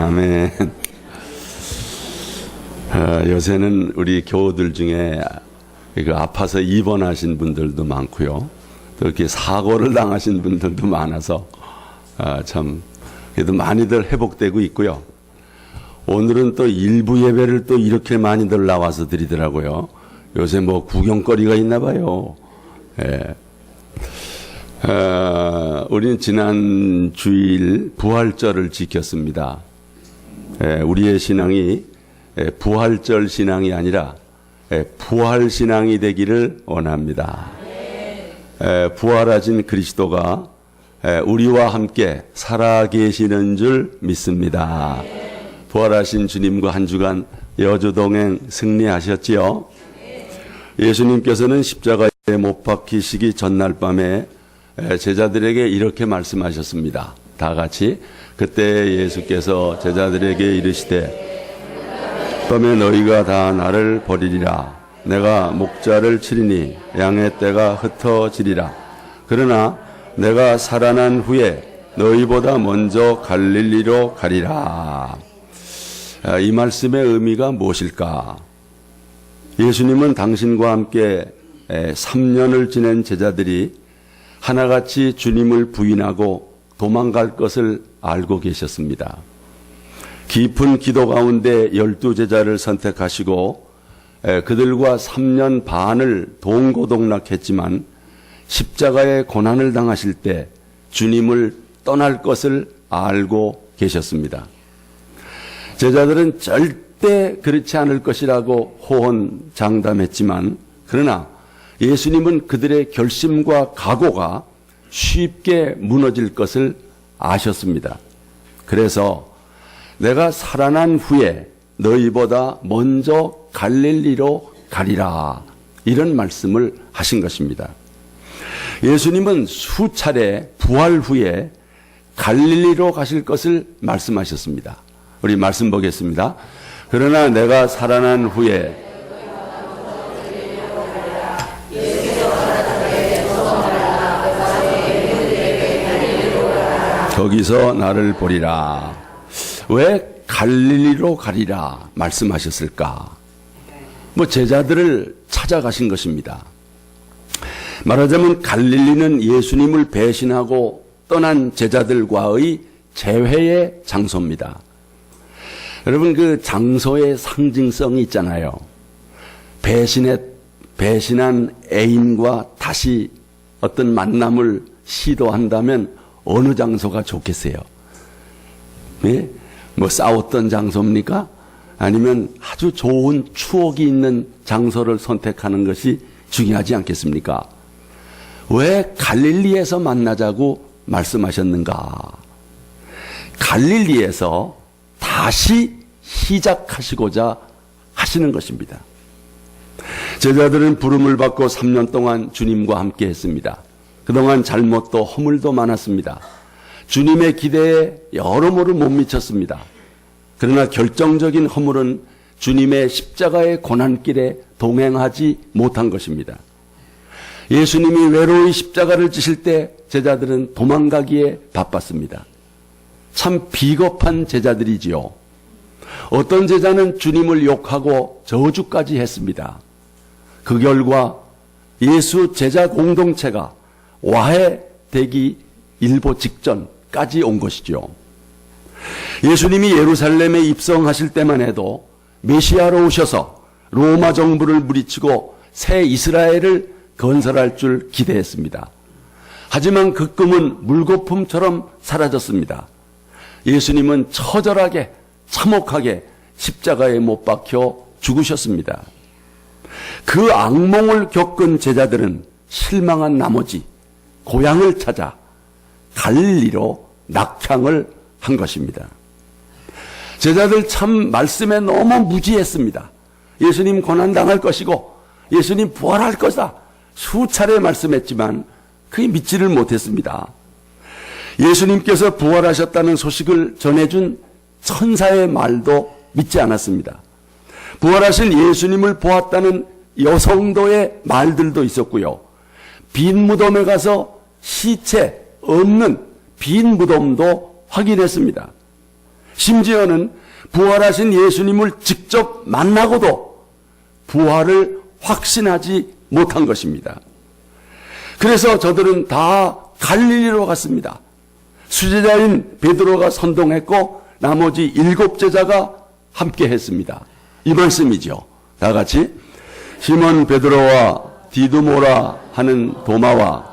아멘. 요새는 우리 교우들 중에 아파서 입원하신 분들도 많고요. 또 이렇게 사고를 당하신 분들도 많아서 참 그래도 많이들 회복되고 있고요. 오늘은 또 일부 예배를 또 이렇게 많이들 나와서 드리더라고요. 요새 뭐 구경거리가 있나 봐요. 예. 우리는 지난 주일 부활절을 지켰습니다. 우리의 신앙이 부활절 신앙이 아니라 부활신앙이 되기를 원합니다. 부활하신 그리스도가 우리와 함께 살아계시는 줄 믿습니다. 부활하신 주님과 한 주간 여주동행 승리하셨지요? 예수님께서는 십자가에 못 박히시기 전날 밤에 제자들에게 이렇게 말씀하셨습니다. 다 같이. 그때 예수께서 제자들에게 이르시되 밤에 너희가 다 나를 버리리라. 내가 목자를 치리니 양의 떼가 흩어지리라. 그러나 내가 살아난 후에 너희보다 먼저 갈릴리로 가리라. 이 말씀의 의미가 무엇일까? 예수님은 당신과 함께 3년을 지낸 제자들이 하나같이 주님을 부인하고 도망갈 것을 알고 계셨습니다. 깊은 기도 가운데 12제자를 선택하시고 그들과 3년 반을 동고동락했지만 십자가의 고난을 당하실 때 주님을 떠날 것을 알고 계셨습니다. 제자들은 절대 그렇지 않을 것이라고 호언장담했지만 그러나 예수님은 그들의 결심과 각오가 쉽게 무너질 것을 아셨습니다. 그래서 내가 살아난 후에 너희보다 먼저 갈릴리로 가리라. 이런 말씀을 하신 것입니다. 예수님은 수차례 부활 후에 갈릴리로 가실 것을 말씀하셨습니다. 우리 말씀 보겠습니다. 그러나 내가 살아난 후에 거기서 나를 보리라. 왜 갈릴리로 가리라 말씀하셨을까? 제자들을 찾아가신 것입니다. 말하자면 갈릴리는 예수님을 배신하고 떠난 제자들과의 재회의 장소입니다. 여러분, 그 장소의 상징성이 있잖아요. 배신한 애인과 다시 어떤 만남을 시도한다면 어느 장소가 좋겠어요? 네? 싸웠던 장소입니까? 아니면 아주 좋은 추억이 있는 장소를 선택하는 것이 중요하지 않겠습니까? 왜 갈릴리에서 만나자고 말씀하셨는가? 갈릴리에서 다시 시작하시고자 하시는 것입니다. 제자들은 부름을 받고 3년 동안 주님과 함께 했습니다. 그동안 잘못도 허물도 많았습니다. 주님의 기대에 여러모로 못 미쳤습니다. 그러나 결정적인 허물은 주님의 십자가의 고난길에 동행하지 못한 것입니다. 예수님이 외로이 십자가를 지실 때 제자들은 도망가기에 바빴습니다. 참 비겁한 제자들이지요. 어떤 제자는 주님을 욕하고 저주까지 했습니다. 그 결과 예수 제자 공동체가 와해되기 일보 직전까지 온 것이죠. 예수님이 예루살렘에 입성하실 때만 해도 메시아로 오셔서 로마 정부를 물리치고 새 이스라엘을 건설할 줄 기대했습니다. 하지만 그 꿈은 물거품처럼 사라졌습니다. 예수님은 처절하게 참혹하게 십자가에 못 박혀 죽으셨습니다. 그 악몽을 겪은 제자들은 실망한 나머지 고향을 찾아 갈릴리로 낙향을 한 것입니다. 제자들 참 말씀에 너무 무지했습니다. 예수님 고난당할 것이고 예수님 부활할 것이다. 수차례 말씀했지만 그게 믿지를 못했습니다. 예수님께서 부활하셨다는 소식을 전해준 천사의 말도 믿지 않았습니다. 부활하신 예수님을 보았다는 여성도의 말들도 있었고요. 빈 무덤에 가서 시체 없는 빈 무덤도 확인했습니다. 심지어는 부활하신 예수님을 직접 만나고도 부활을 확신하지 못한 것입니다. 그래서 저들은 다 갈릴리로 갔습니다. 수제자인 베드로가 선동했고 나머지 7제자가 함께 했습니다. 이 말씀이죠. 다 같이 시몬 베드로와 디두모라 하는 도마와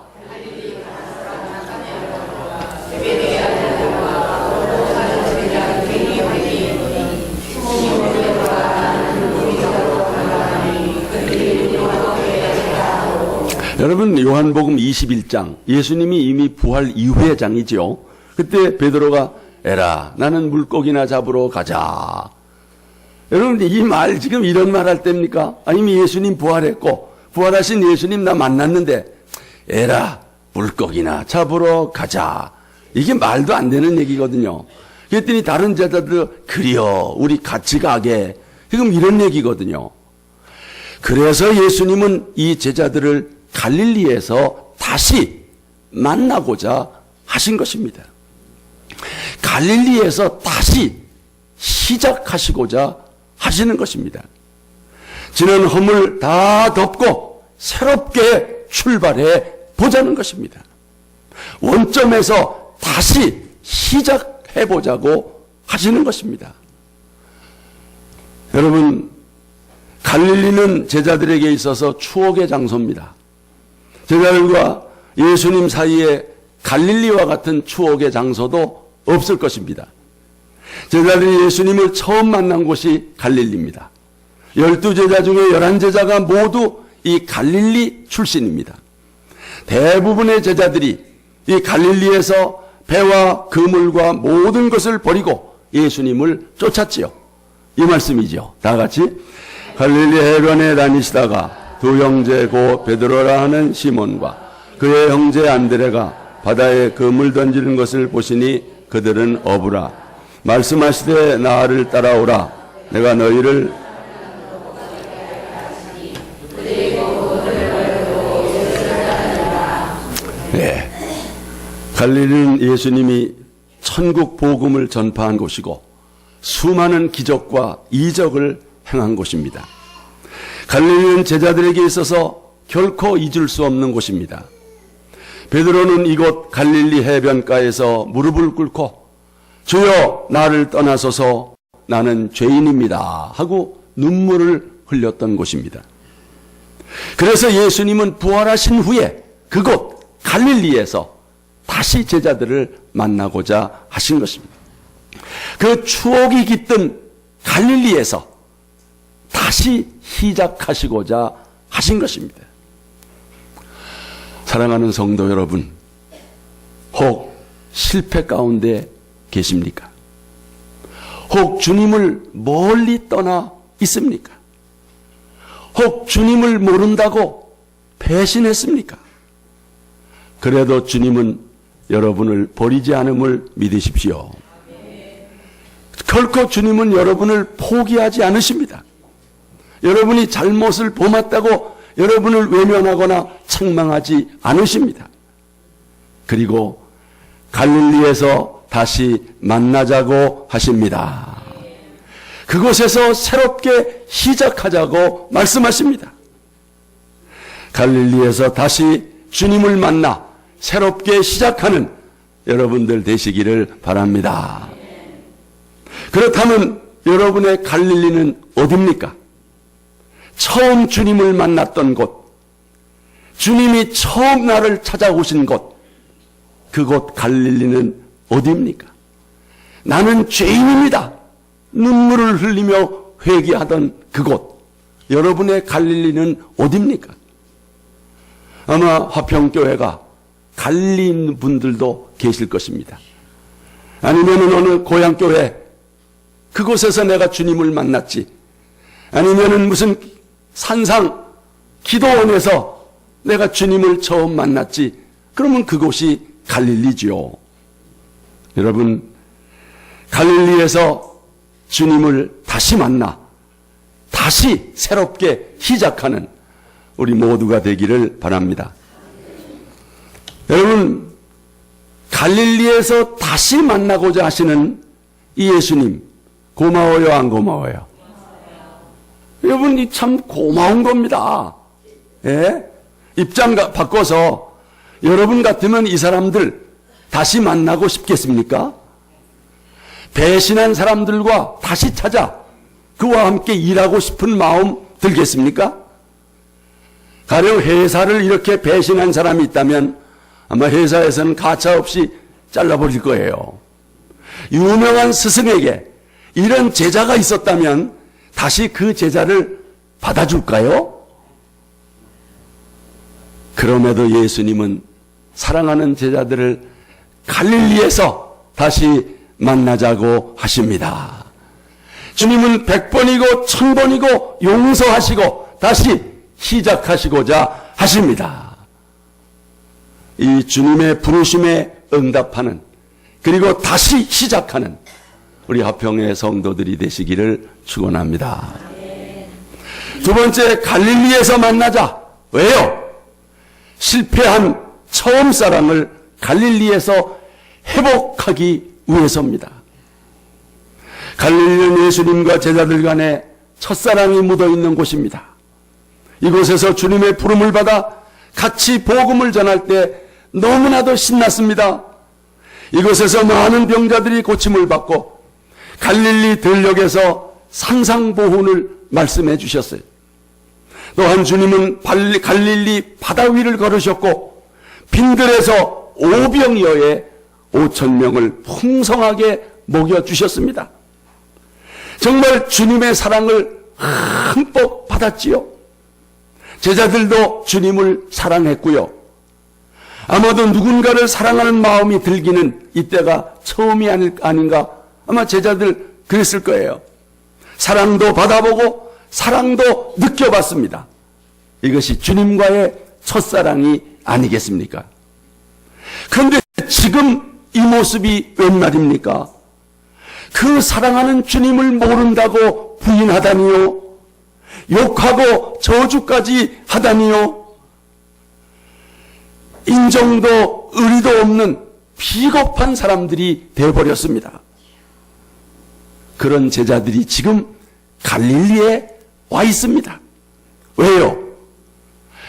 여러분, 요한복음 21장, 예수님이 이미 부활 이후의 장이죠. 그때 베드로가 에라, 나는 물고기나 잡으러 가자. 여러분, 이 말 지금 이런 말 할 때입니까? 이미 예수님 부활했고 부활하신 예수님 나 만났는데 에라, 물고기나 잡으러 가자. 이게 말도 안 되는 얘기거든요. 그랬더니 다른 제자들 그려 우리 같이 가게. 지금 이런 얘기거든요. 그래서 예수님은 이 제자들을 갈릴리에서 다시 만나고자 하신 것입니다. 갈릴리에서 다시 시작하시고자 하시는 것입니다. 지난 허물 다 덮고 새롭게 출발해 보자는 것입니다. 원점에서 다시 시작해 보자고 하시는 것입니다. 여러분, 갈릴리는 제자들에게 있어서 추억의 장소입니다. 제자들과 예수님 사이에 갈릴리와 같은 추억의 장소도 없을 것입니다. 제자들이 예수님을 처음 만난 곳이 갈릴리입니다. 12제자 중에 11제자가 모두 이 갈릴리 출신입니다. 대부분의 제자들이 이 갈릴리에서 배와 그물과 모든 것을 버리고 예수님을 쫓았지요. 이 말씀이죠. 다 같이 갈릴리 해변에 다니시다가 두 형제 고 베드로라 하는 시몬과 그의 형제 안드레가 바다에 그물 던지는 것을 보시니 그들은 어부라. 말씀하시되 나를 따라오라. 내가 너희를 네. 갈릴리는 예수님이 천국 복음을 전파한 곳이고 수많은 기적과 이적을 행한 곳입니다. 갈릴리는 제자들에게 있어서 결코 잊을 수 없는 곳입니다. 베드로는 이곳 갈릴리 해변가에서 무릎을 꿇고 주여 나를 떠나소서 나는 죄인입니다 하고 눈물을 흘렸던 곳입니다. 그래서 예수님은 부활하신 후에 그곳 갈릴리에서 다시 제자들을 만나고자 하신 것입니다. 그 추억이 깃든 갈릴리에서 다시 시작하시고자 하신 것입니다. 사랑하는 성도 여러분, 혹 실패 가운데 계십니까? 혹 주님을 멀리 떠나 있습니까? 혹 주님을 모른다고 배신했습니까? 그래도 주님은 여러분을 버리지 않음을 믿으십시오. 결코 주님은 여러분을 포기하지 않으십니다. 여러분이 잘못을 범했다고 여러분을 외면하거나 책망하지 않으십니다. 그리고 갈릴리에서 다시 만나자고 하십니다. 그곳에서 새롭게 시작하자고 말씀하십니다. 갈릴리에서 다시 주님을 만나 새롭게 시작하는 여러분들 되시기를 바랍니다. 그렇다면 여러분의 갈릴리는 어디입니까? 처음 주님을 만났던 곳, 주님이 처음 나를 찾아오신 곳, 그곳 갈릴리는 어디입니까? 나는 죄인입니다. 눈물을 흘리며 회개하던 그곳, 여러분의 갈릴리는 어디입니까? 아마 화평교회가 갈릴리 있는 분들도 계실 것입니다. 아니면 어느 고향교회, 그곳에서 내가 주님을 만났지. 아니면 무슨 산상 기도원에서 내가 주님을 처음 만났지. 그러면 그곳이 갈릴리지요. 여러분, 갈릴리에서 주님을 다시 만나 다시 새롭게 시작하는 우리 모두가 되기를 바랍니다. 여러분, 갈릴리에서 다시 만나고자 하시는 이 예수님 고마워요, 안 고마워요? 여러분, 이 참 고마운 겁니다. 예? 입장 바꿔서 여러분 같으면 이 사람들 다시 만나고 싶겠습니까? 배신한 사람들과 다시 찾아 그와 함께 일하고 싶은 마음 들겠습니까? 가령 회사를 이렇게 배신한 사람이 있다면 아마 회사에서는 가차없이 잘라버릴 거예요. 유명한 스승에게 이런 제자가 있었다면 다시 그 제자를 받아줄까요? 그럼에도 예수님은 사랑하는 제자들을 갈릴리에서 다시 만나자고 하십니다. 주님은 100번이고 1000번이고 용서하시고 다시 시작하시고자 하십니다. 이 주님의 부르심에 응답하는, 그리고 다시 시작하는 우리 화평의 성도들이 되시기를 축원합니다. 두 번째, 갈릴리에서 만나자. 왜요? 실패한 처음 사랑을 갈릴리에서 회복하기 위해서입니다. 갈릴리는 예수님과 제자들 간에 첫사랑이 묻어있는 곳입니다. 이곳에서 주님의 부름을 받아 같이 복음을 전할 때 너무나도 신났습니다. 이곳에서 많은 병자들이 고침을 받고 갈릴리 들녘에서 산상보훈을 말씀해 주셨어요. 또한 주님은 갈릴리 바다 위를 걸으셨고 빈들에서 오병이어의 5,000명을 풍성하게 먹여주셨습니다. 정말 주님의 사랑을 흠뻑 받았지요. 제자들도 주님을 사랑했고요. 아마도 누군가를 사랑하는 마음이 들기는 이때가 처음이 아닌가, 아마 제자들 그랬을 거예요. 사랑도 받아보고 사랑도 느껴봤습니다. 이것이 주님과의 첫사랑이 아니겠습니까? 그런데 지금 이 모습이 웬 말입니까? 그 사랑하는 주님을 모른다고 부인하다니요? 욕하고 저주까지 하다니요? 인정도 의리도 없는 비겁한 사람들이 되어버렸습니다. 그런 제자들이 지금 갈릴리에 와 있습니다. 왜요?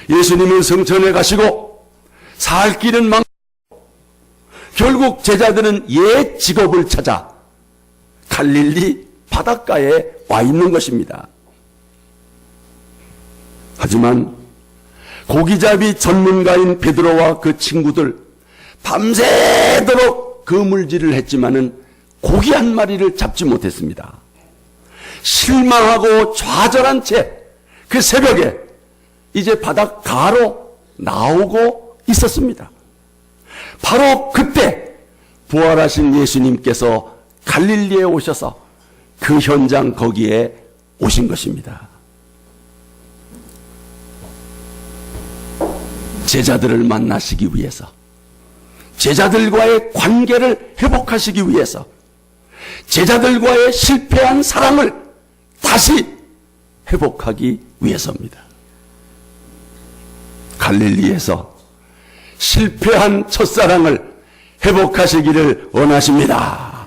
예수님은 성천에 가시고 살 길은 많고 결국 제자들은 옛 직업을 찾아 갈릴리 바닷가에 와 있는 것입니다. 하지만 고기잡이 전문가인 베드로와 그 친구들 밤새도록 그물질을 했지만은 고기 한 마리를 잡지 못했습니다. 실망하고 좌절한 채 그 새벽에 이제 바닷가로 나오고 있었습니다. 바로 그때 부활하신 예수님께서 갈릴리에 오셔서 그 현장 거기에 오신 것입니다. 제자들을 만나시기 위해서, 제자들과의 관계를 회복하시기 위해서, 제자들과의 실패한 사랑을 다시 회복하기 위해서입니다. 갈릴리에서 실패한 첫사랑을 회복하시기를 원하십니다.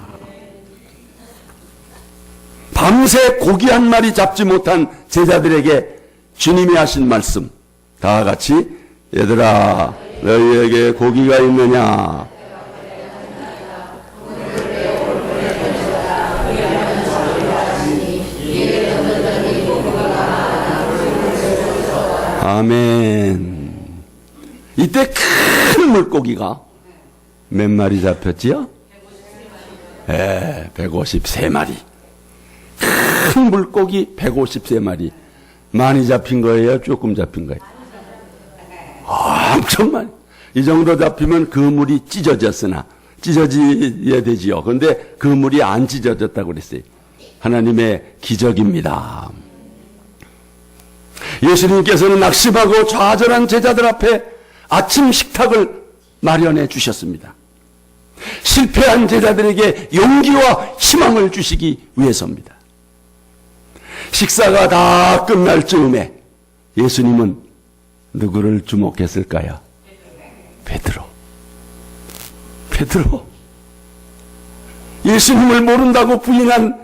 밤새 고기 한 마리 잡지 못한 제자들에게 주님이 하신 말씀, 다 같이 얘들아 너희에게 고기가 있느냐? 아멘. 이때 큰 물고기가 몇 마리 잡혔지요? 153마리. 큰 물고기 153마리. 많이 잡힌 거예요? 조금 잡힌 거예요? 엄청 많이. 이 정도 잡히면 그물이 찢어졌으나 찢어져야 되지요. 그런데 그물이 안 찢어졌다고 그랬어요. 하나님의 기적입니다. 예수님께서는 낙심하고 좌절한 제자들 앞에 아침 식탁을 마련해 주셨습니다. 실패한 제자들에게 용기와 희망을 주시기 위해서입니다. 식사가 다 끝날 즈음에 예수님은 누구를 주목했을까요? 베드로. 예수님을 모른다고 부인한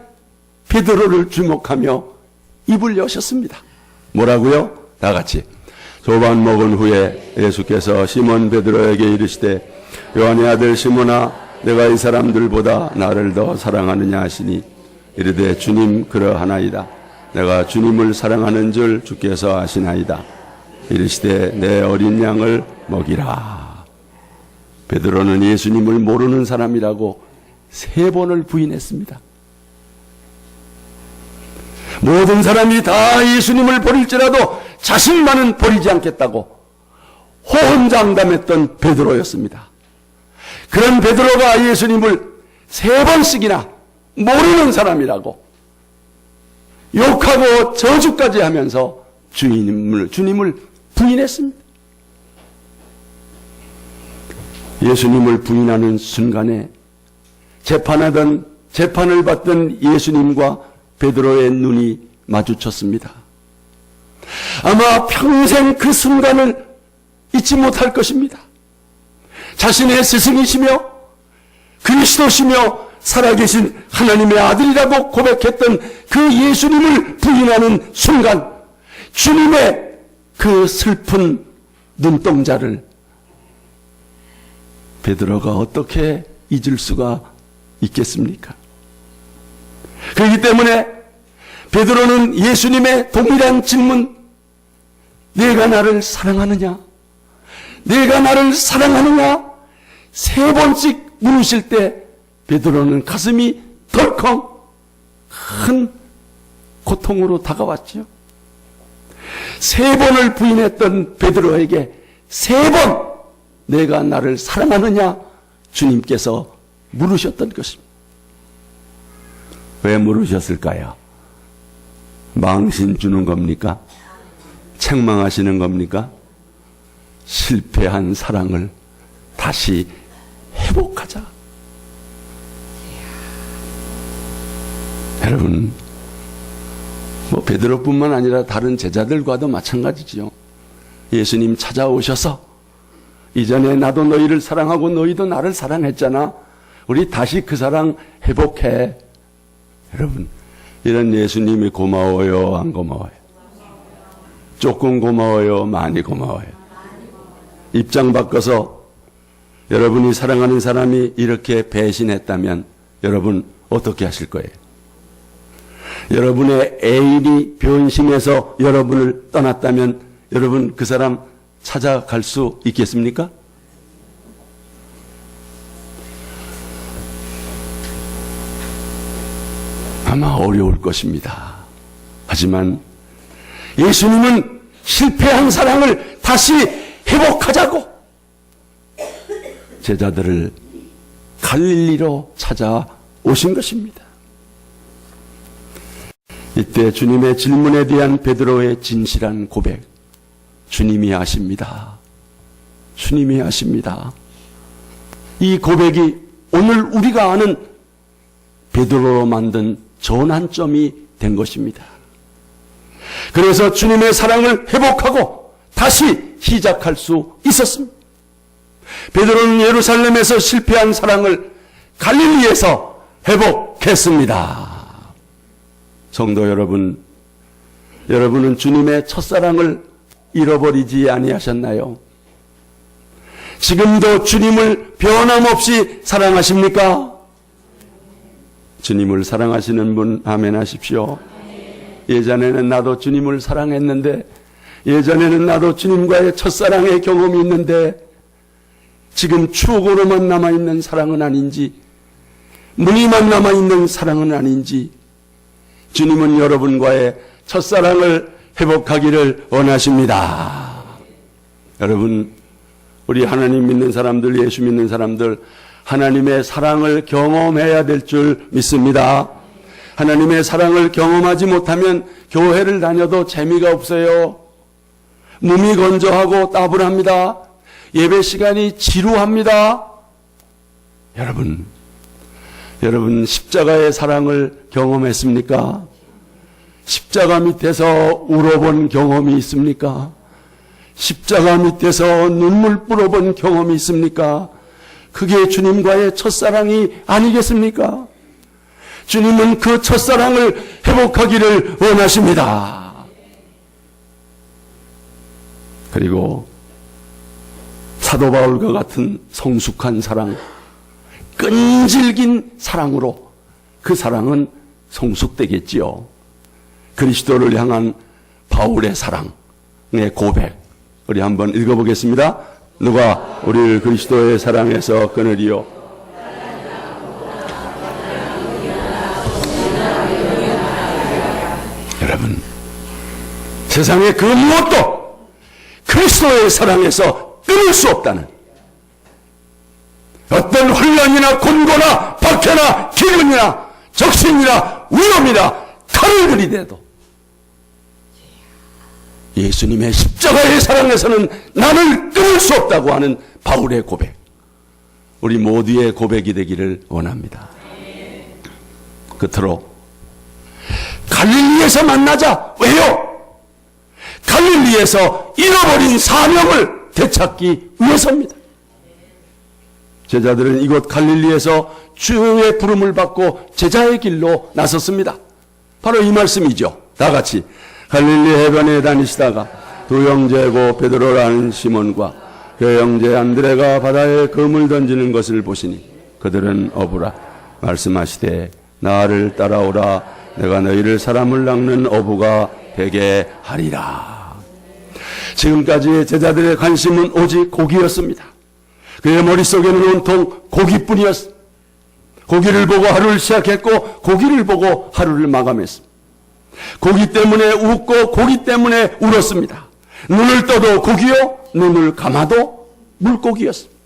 베드로를 주목하며 입을 여셨습니다. 뭐라고요? 다 같이. 조반 먹은 후에 예수께서 시몬 베드로에게 이르시되 요한의 아들 시몬아 내가 이 사람들보다 나를 더 사랑하느냐 하시니 이르되 주님 그러하나이다. 내가 주님을 사랑하는 줄 주께서 아시나이다. 이르시되 내 어린 양을 먹이라. 베드로는 예수님을 모르는 사람이라고 3번을 부인했습니다. 모든 사람이 다 예수님을 버릴지라도 자신만은 버리지 않겠다고 호언장담했던 베드로였습니다. 그런 베드로가 예수님을 3번씩이나 모르는 사람이라고 욕하고 저주까지 하면서 주님을 부인했습니다. 예수님을 부인하는 순간에 재판을 받던 예수님과 베드로의 눈이 마주쳤습니다. 아마 평생 그 순간을 잊지 못할 것입니다. 자신의 스승이시며 그리스도시며 살아계신 하나님의 아들이라고 고백했던 그 예수님을 부인하는 순간 주님의 그 슬픈 눈동자를 베드로가 어떻게 잊을 수가 있겠습니까? 그렇기 때문에 베드로는 예수님의 동일한 질문, 내가 나를 사랑하느냐? 내가 나를 사랑하느냐? 3번씩 물으실 때 베드로는 가슴이 덜컹 큰 고통으로 다가왔지요. 3번을 부인했던 베드로에게 3번 내가 나를 사랑하느냐? 주님께서 물으셨던 것입니다. 왜 물으셨을까요? 망신 주는 겁니까? 책망하시는 겁니까? 실패한 사랑을 다시 회복하자. 여러분, 베드로뿐만 아니라 다른 제자들과도 마찬가지지요. 예수님 찾아오셔서 이전에 나도 너희를 사랑하고 너희도 나를 사랑했잖아. 우리 다시 그 사랑 회복해. 여러분, 이런 예수님이 고마워요, 안 고마워요? 조금 고마워요, 많이 고마워요? 입장 바꿔서 여러분이 사랑하는 사람이 이렇게 배신했다면 여러분 어떻게 하실 거예요? 여러분의 애인이 변심해서 여러분을 떠났다면 여러분 그 사람 찾아갈 수 있겠습니까? 아마 어려울 것입니다. 하지만 예수님은 실패한 사랑을 다시 회복하자고 제자들을 갈릴리로 찾아오신 것입니다. 이때 주님의 질문에 대한 베드로의 진실한 고백, 주님이 아십니다. 주님이 아십니다. 이 고백이 오늘 우리가 아는 베드로로 만든 전환점이 된 것입니다. 그래서 주님의 사랑을 회복하고 다시 시작할 수 있었습니다. 베드로는 예루살렘에서 실패한 사랑을 갈릴리에서 회복했습니다. 성도 여러분, 여러분은 주님의 첫사랑을 잃어버리지 아니하셨나요? 지금도 주님을 변함없이 사랑하십니까? 주님을 사랑하시는 분 아멘 하십시오. 예전에는 나도 주님을 사랑했는데, 예전에는 나도 주님과의 첫사랑의 경험이 있는데 지금 추억으로만 남아있는 사랑은 아닌지, 무늬만 남아있는 사랑은 아닌지, 주님은 여러분과의 첫사랑을 회복하기를 원하십니다. 여러분, 우리 하나님 믿는 사람들, 예수 믿는 사람들, 하나님의 사랑을 경험해야 될 줄 믿습니다. 하나님의 사랑을 경험하지 못하면 교회를 다녀도 재미가 없어요. 몸이 건조하고 따분합니다. 예배 시간이 지루합니다. 여러분 십자가의 사랑을 경험했습니까? 십자가 밑에서 울어본 경험이 있습니까? 십자가 밑에서 눈물 뿌려본 경험이 있습니까? 그게 주님과의 첫사랑이 아니겠습니까? 주님은 그 첫사랑을 회복하기를 원하십니다. 그리고 사도 바울과 같은 성숙한 사랑, 끈질긴 사랑으로 그 사랑은 성숙되겠지요. 그리스도를 향한 바울의 사랑의 고백, 우리 한번 읽어보겠습니다. 누가 우리를 그리스도의 사랑에서 끊으리요? 여러분, 세상의 그 무엇도 그리스도의 사랑에서 끊을 수 없다는, 어떤 혼란이나 곤고나 박해나 기근이나 적신이나 위험이나 칼을 들이대도 예수님의 십자가의 사랑에서는 나를 끊을 수 없다고 하는 바울의 고백, 우리 모두의 고백이 되기를 원합니다. 끝으로 갈릴리에서 만나자. 왜요? 갈릴리에서 잃어버린 사명을 되찾기 위해서입니다. 제자들은 이곳 갈릴리에서 주의 부름을 받고 제자의 길로 나섰습니다. 바로 이 말씀이죠. 다 같이. 갈릴리 해변에 다니시다가 두 형제고 베드로라는 시몬과 그 형제 안드레가 바다에 그물 던지는 것을 보시니 그들은 어부라. 말씀하시되 나를 따라오라. 내가 너희를 사람을 낚는 어부가 되게 하리라. 지금까지의 제자들의 관심은 오직 고기였습니다. 그의 머릿속에는 온통 고기뿐이었습니다. 고기를 보고 하루를 시작했고 고기를 보고 하루를 마감했습니다. 고기 때문에 웃고 고기 때문에 울었습니다. 눈을 떠도 고기요, 눈을 감아도 물고기였습니다.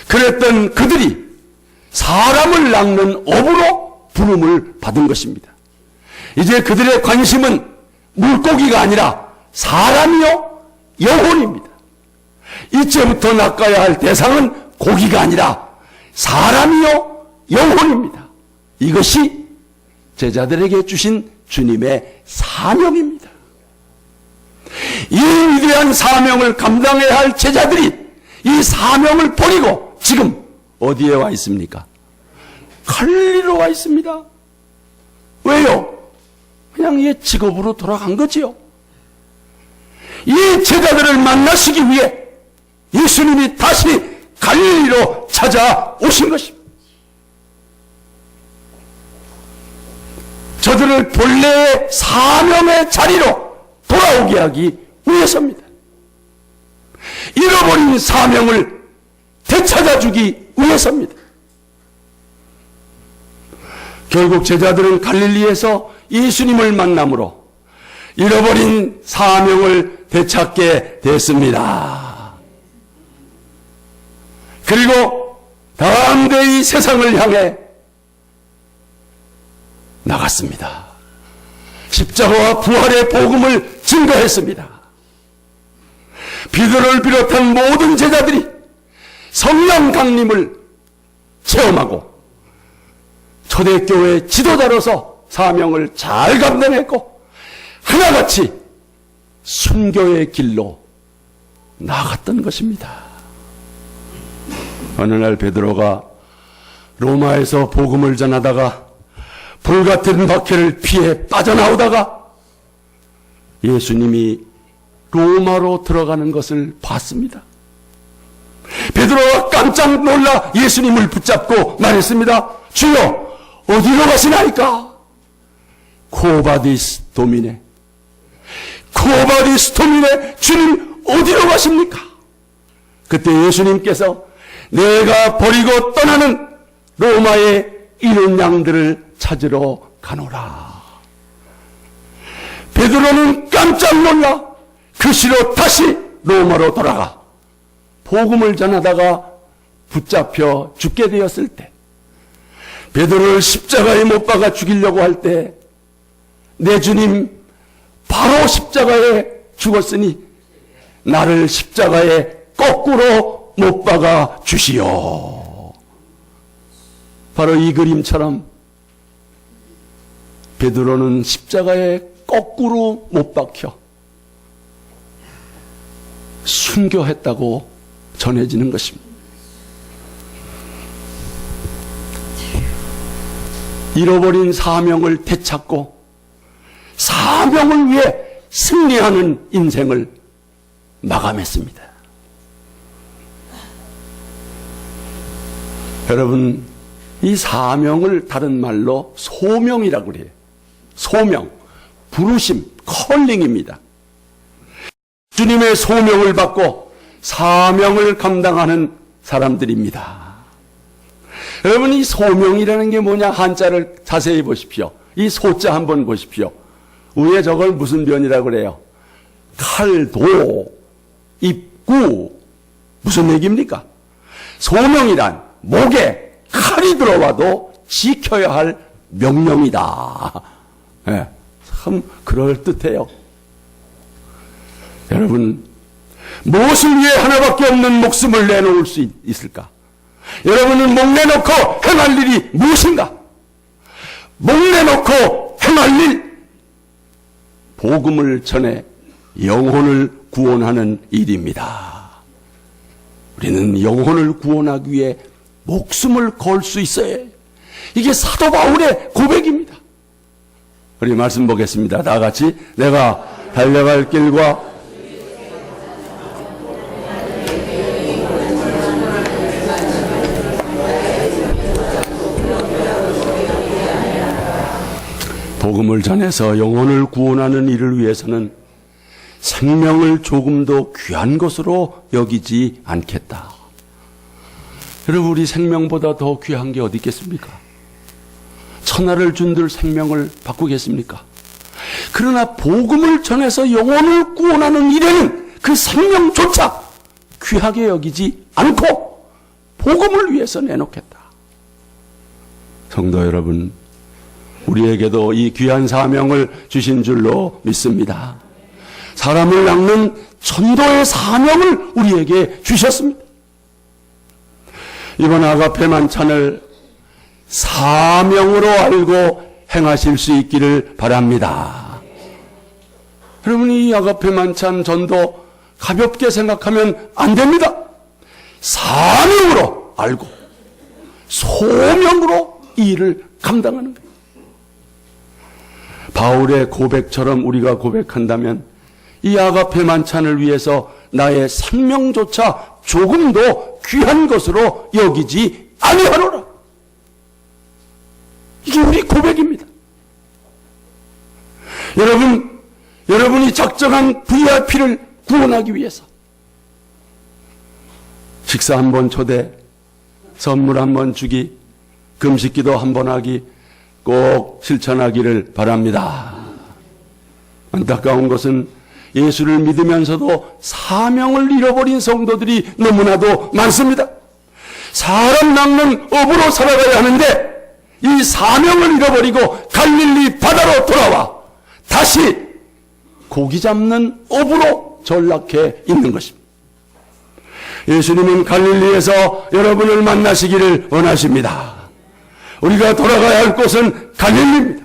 그랬던 그들이 사람을 낚는 어부로 부름을 받은 것입니다. 이제 그들의 관심은 물고기가 아니라 사람이요, 영혼입니다. 이제부터 낚아야 할 대상은 고기가 아니라 사람이요, 영혼입니다. 이것이 제자들에게 주신 주님의 사명입니다. 이 위대한 사명을 감당해야 할 제자들이 이 사명을 버리고 지금 어디에 와 있습니까? 갈릴리로 와 있습니다. 왜요? 그냥 옛 직업으로 돌아간 거지요. 이 제자들을 만나시기 위해 예수님이 다시 갈릴리로 찾아오신 것입니다. 저들을 본래의 사명의 자리로 돌아오게 하기 위해서입니다. 잃어버린 사명을 되찾아주기 위해서입니다. 결국 제자들은 갈릴리에서 예수님을 만남으로 잃어버린 사명을 되찾게 됐습니다. 그리고 담대히 이 세상을 향해 나갔습니다. 십자가와 부활의 복음을 증거했습니다. 베드로를 비롯한 모든 제자들이 성령 강림을 체험하고 초대교회 지도자로서 사명을 잘 감당했고 하나같이 순교의 길로 나갔던 것입니다. 어느 날 베드로가 로마에서 복음을 전하다가 불같은 박해를 피해 빠져나오다가 예수님이 로마로 들어가는 것을 봤습니다. 베드로가 깜짝 놀라 예수님을 붙잡고 말했습니다. 주여, 어디로 가시나이까? 코바디스 도미네. 코바디스 도미네, 주님 어디로 가십니까? 그때 예수님께서 내가 버리고 떠나는 로마의 잃은 양들을 찾으러 가노라. 베드로는 깜짝 놀라 그 시로 다시 로마로 돌아가 복음을 전하다가 붙잡혀 죽게 되었을 때, 베드로를 십자가에 못 박아 죽이려고 할 때 내 주님 바로 십자가에 죽었으니 나를 십자가에 거꾸로 못 박아 주시오. 바로 이 그림처럼 베드로는 십자가에 거꾸로 못 박혀 순교했다고 전해지는 것입니다. 잃어버린 사명을 되찾고 사명을 위해 승리하는 인생을 마감했습니다. 여러분, 이 사명을 다른 말로 소명이라고 그래요. 소명, 부르심, 컬링입니다. 주님의 소명을 받고 사명을 감당하는 사람들입니다. 여러분, 이 소명이라는 게 뭐냐? 한자를 자세히 보십시오. 이 소자 한번 보십시오. 위에 저걸 무슨 변이라고 그래요? 칼도, 입구. 무슨 얘기입니까? 소명이란 목에 칼이 들어와도 지켜야 할 명령이다. 네, 참 그럴듯해요. 여러분, 무엇을 위해 하나밖에 없는 목숨을 내놓을 수 있을까? 여러분은 목 내놓고 행할 일이 무엇인가? 목 내놓고 행할 일, 복음을 전해 영혼을 구원하는 일입니다. 우리는 영혼을 구원하기 위해 목숨을 걸 수 있어야 해요. 이게 사도 바울의 고백입니다. 우리 말씀 보겠습니다. 다 같이. 내가 달려갈 길과 복음을 전해서 영혼을 구원하는 일을 위해서는 생명을 조금도 귀한 것으로 여기지 않겠다. 여러분, 우리 생명보다 더 귀한 게 어디 있겠습니까? 천하를 준들 생명을 바꾸겠습니까? 그러나 복음을 전해서 영혼을 구원하는 일에는 그 생명조차 귀하게 여기지 않고 복음을 위해서 내놓겠다. 성도 여러분, 우리에게도 이 귀한 사명을 주신 줄로 믿습니다. 사람을 낚는 전도의 사명을 우리에게 주셨습니다. 이번 아가페 만찬을 사명으로 알고 행하실 수 있기를 바랍니다. 여러분, 이 아가페 만찬 전도 가볍게 생각하면 안 됩니다. 사명으로 알고 소명으로 이 일을 감당하는 거예요. 바울의 고백처럼 우리가 고백한다면 이 아가페 만찬을 위해서 나의 생명조차 조금도 귀한 것으로 여기지 아니하노라. 이게 우리 고백입니다. 여러분이 작정한 VIP를 구원하기 위해서 식사 한 번 초대, 선물 한 번 주기, 금식기도 한 번 하기 꼭 실천하기를 바랍니다. 안타까운 것은 예수를 믿으면서도 사명을 잃어버린 성도들이 너무나도 많습니다. 사람 낚는 업으로 살아가야 하는데 이 사명을 잃어버리고 갈릴리 바다로 돌아와 다시 고기 잡는 업으로 전락해 있는 것입니다. 예수님은 갈릴리에서 여러분을 만나시기를 원하십니다. 우리가 돌아가야 할 곳은 갈릴리입니다.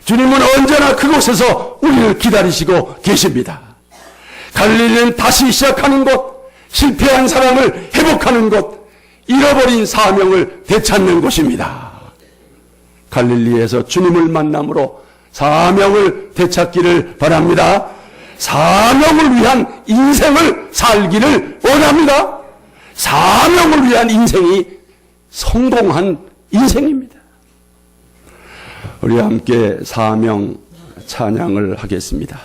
주님은 언제나 그곳에서 우리를 기다리시고 계십니다. 갈릴리는 다시 시작하는 곳, 실패한 사람을 회복하는 곳, 잃어버린 사명을 되찾는 곳입니다. 갈릴리에서 주님을 만남으로 사명을 되찾기를 바랍니다. 사명을 위한 인생을 살기를 원합니다. 사명을 위한 인생이 성공한 인생입니다. 우리 함께 사명 찬양을 하겠습니다.